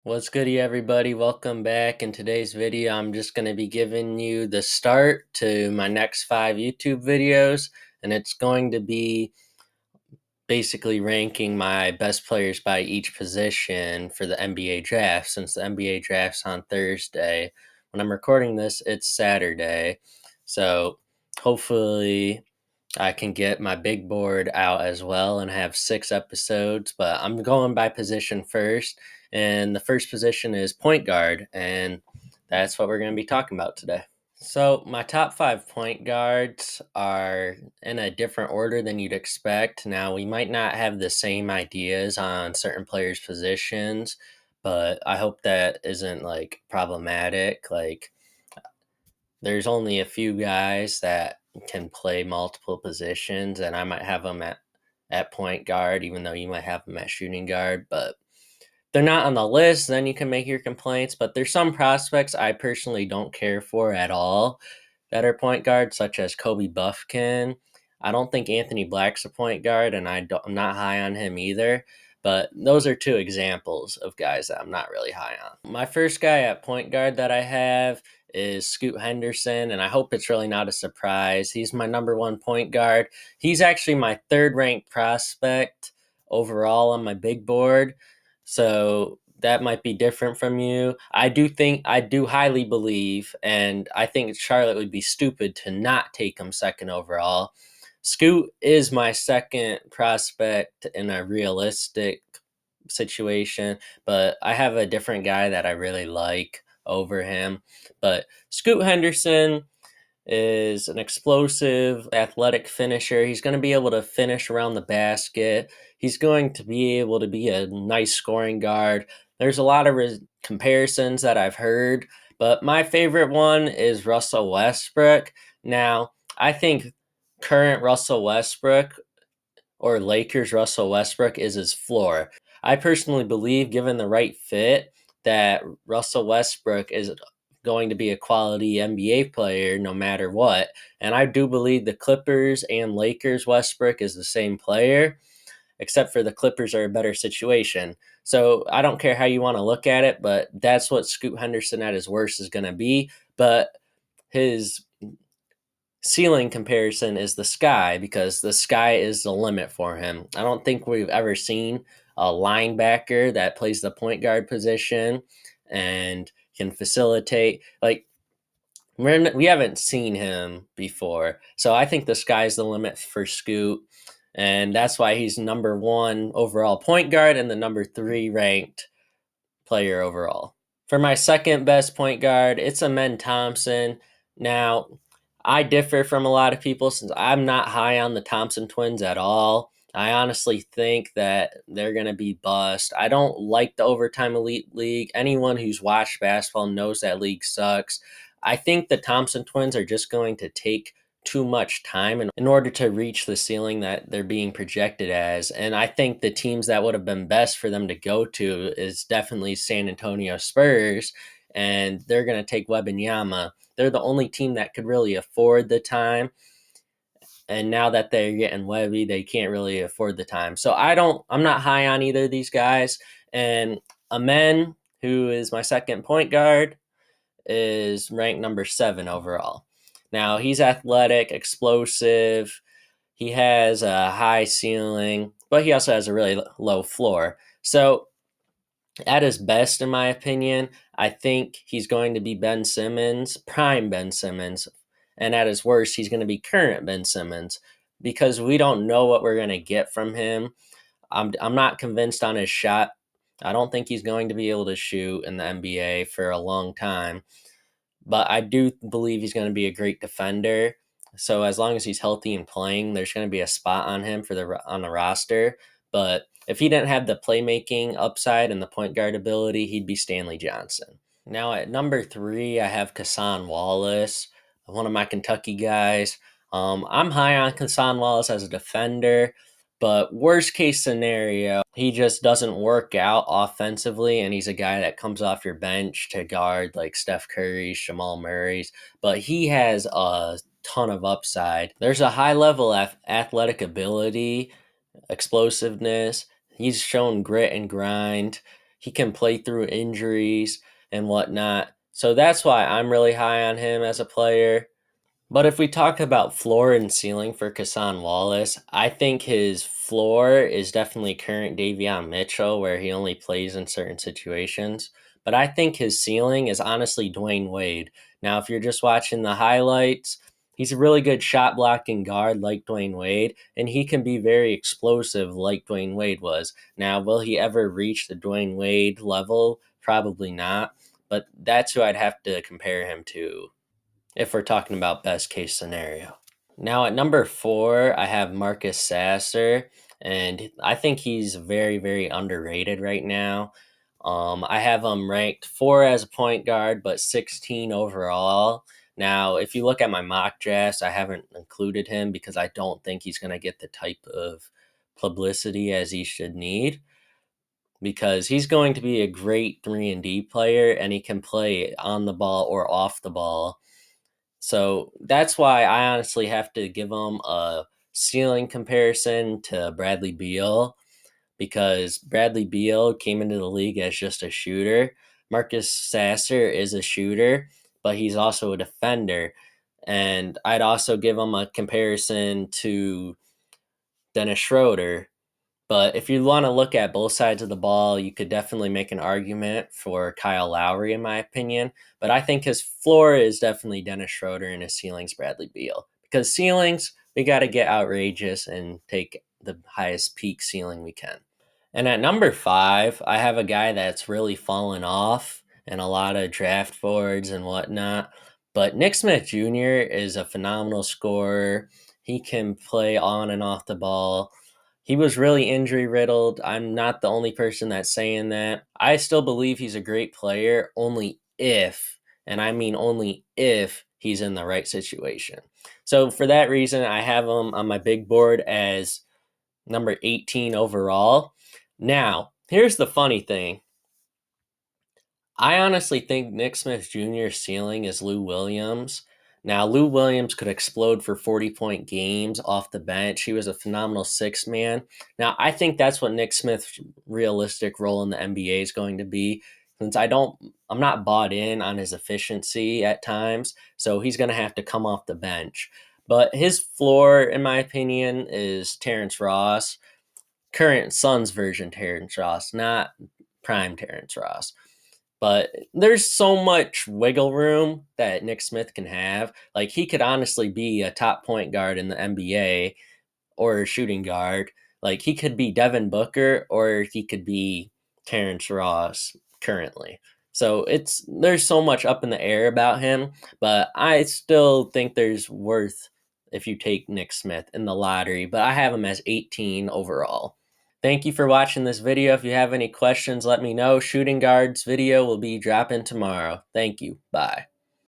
What's goody, everybody? Welcome back. In today's video, I'm just going to be giving you the start to my next 5 YouTube videos, and it's going to be basically ranking my best players by each position for the NBA draft, since the NBA draft's on Thursday. When I'm recording this, it's Saturday, so hopefully I can get my big board out as well and have 6 episodes, but I'm going by position first. And the first position is point guard, and that's what we're going to be talking about today. So, my top 5 point guards are in a different order than you'd expect. Now, we might not have the same ideas on certain players' positions, but I hope that isn't like problematic. Like, there's only a few guys that can play multiple positions, and I might have them at point guard, even though you might have them at shooting guard. But they're not on the list, then you can make your complaints. But there's some prospects I personally don't care for at all that are point guard, such as Kobe Buffkin. I don't think Anthony Black's a point guard, and I'm not high on him either. But those are two examples of guys that I'm not really high on. My first guy at point guard that I have is Scoot Henderson, and I hope it's really not a surprise. He's my number one point guard. He's actually my third ranked prospect overall on my big board. So that might be different from you. I do highly believe, and I think Charlotte would be stupid to not take him second overall. Scoot is my second prospect in a realistic situation, but I have a different guy that I really like over him. But Scoot Henderson is an explosive, athletic finisher. He's going to be able to finish around the basket. He's going to be able to be a nice scoring guard. There's a lot of comparisons that I've heard, but my favorite one is Russell Westbrook. Now, I think current Russell Westbrook or Lakers Russell Westbrook is his floor. I personally believe, given the right fit, that Russell Westbrook is going to be a quality NBA player no matter what. And I do believe the Clippers and Lakers Westbrook is the same player, except for the Clippers are a better situation. So I don't care how you want to look at it, but that's what Scoot Henderson at his worst is going to be. But his ceiling comparison is the sky, because the sky is the limit for him. I don't think we've ever seen a linebacker that plays the point guard position and can facilitate. Like, we haven't seen him before. So I think the sky's the limit for Scoot. And that's why he's number one overall point guard and the number 3 ranked player overall. For my second best point guard, it's Amen Thompson. Now, I differ from a lot of people since I'm not high on the Thompson twins at all. I honestly think that they're going to be bust. I don't like the Overtime Elite League. Anyone who's watched basketball knows that league sucks. I think the Thompson twins are just going to take too much time in order to reach the ceiling that they're being projected as. And I think the teams that would have been best for them to go to is definitely San Antonio Spurs, and they're going to take Wembanyama. They're the only team that could really afford the time. And now that they're getting Webby, they can't really afford the time. So I'm not high on either of these guys. And Amen, who is my second point guard, is ranked number 7 overall. Now, he's athletic, explosive. He has a high ceiling, but he also has a really low floor. So, at his best, in my opinion, I think he's going to be Ben Simmons, prime Ben Simmons. And at his worst, he's going to be current Ben Simmons, because we don't know what we're going to get from him. I'm not convinced on his shot. I don't think he's going to be able to shoot in the NBA for a long time, but I do believe he's going to be a great defender. So as long as he's healthy and playing, there's going to be a spot on him on the roster. But if he didn't have the playmaking upside and the point guard ability, he'd be Stanley Johnson. Now at number 3, I have Kassan Wallace, one of my Kentucky guys. I'm high on Kassan Wallace as a defender, but worst case scenario, he just doesn't work out offensively, and he's a guy that comes off your bench to guard like Steph Curry, Jamal Murray's, but he has a ton of upside. There's a high level of athletic ability, explosiveness. He's shown grit and grind. He can play through injuries and whatnot. So that's why I'm really high on him as a player. But if we talk about floor and ceiling for Kassan Wallace, I think his floor is definitely current Davion Mitchell, where he only plays in certain situations. But I think his ceiling is honestly Dwayne Wade. Now, if you're just watching the highlights, he's a really good shot blocking guard like Dwayne Wade, and he can be very explosive like Dwayne Wade was. Now, will he ever reach the Dwayne Wade level? Probably not. But that's who I'd have to compare him to if we're talking about best case scenario. Now at number 4, I have Marcus Sasser, and I think he's very, very underrated right now. I have him ranked 4 as a point guard, but 16 overall. Now, if you look at my mock drafts, I haven't included him because I don't think he's going to get the type of publicity as he should need, because he's going to be a great 3 and D player, and he can play on the ball or off the ball. So that's why I honestly have to give him a ceiling comparison to Bradley Beal, because Bradley Beal came into the league as just a shooter. Marcus Sasser is a shooter, but he's also a defender. And I'd also give him a comparison to Dennis Schroeder. But if you want to look at both sides of the ball, you could definitely make an argument for Kyle Lowry, in my opinion. But I think his floor is definitely Dennis Schroeder and his ceiling's Bradley Beal. Because ceilings, we got to get outrageous and take the highest peak ceiling we can. And at number 5, I have a guy that's really fallen off in a lot of draft boards and whatnot. But Nick Smith Jr. is a phenomenal scorer. He can play on and off the ball. He was really injury riddled. I'm not the only person that's saying that. I still believe he's a great player, only if, and I mean only if, he's in the right situation. So for that reason, I have him on my big board as number 18 overall. Now, here's the funny thing. I honestly think Nick Smith Jr.'s ceiling is Lou Williams. Now, Lou Williams could explode for 40-point games off the bench. He was a phenomenal six man. Now, I think that's what Nick Smith's realistic role in the NBA is going to be. Since I'm not bought in on his efficiency at times, so he's going to have to come off the bench. But his floor, in my opinion, is Terrence Ross, current Suns version Terrence Ross, not prime Terrence Ross. But there's so much wiggle room that Nick Smith can have. Like, he could honestly be a top point guard in the NBA or a shooting guard. Like, he could be Devin Booker or he could be Terrence Ross currently. So there's so much up in the air about him, but I still think there's worth if you take Nick Smith in the lottery, but I have him as 18 overall. Thank you for watching this video. If you have any questions, let me know. Shooting guards video will be dropping tomorrow. Thank you. Bye.